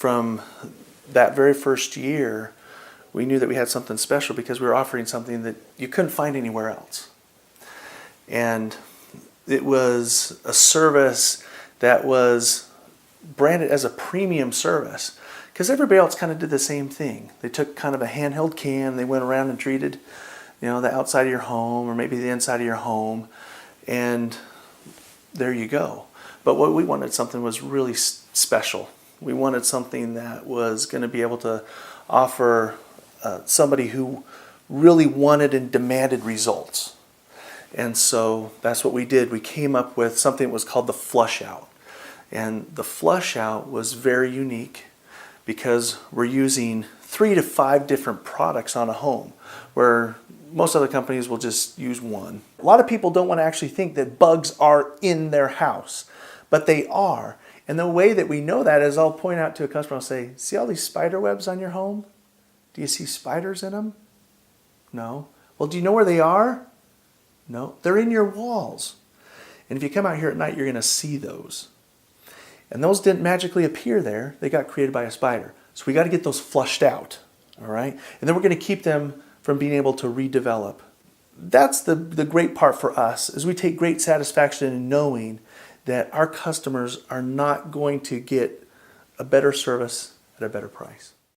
from that very first year, we knew that we had something special because we were offering something that you couldn't find anywhere else. And it was a service that was branded as a premium service because everybody else kind of did the same thing. They took kind of a handheld can, they went around and treated, the outside of your home or maybe the inside of your home, and there you go. But what we wanted something was really special. We wanted something that was going to be able to offer somebody who really wanted and demanded results. And so that's what we did. We came up with something that was called the flush out. And the flush out was very unique because we're using 3 to 5 different products on a home, where most other companies will just use one. A lot of people don't want to actually think that bugs are in their house, but they are. And the way that we know that is I'll point out to a customer, I'll say, see all these spider webs on your home? Do you see spiders in them? No. Well, do you know where they are? No. They're in your walls. And if you come out here at night, you're going to see those. And those didn't magically appear there. They got created by a spider. So we got to get those flushed out. All right? And then we're going to keep them from being able to redevelop. That's the great part for us, is we take great satisfaction in knowing that our customers are not going to get a better service at a better price.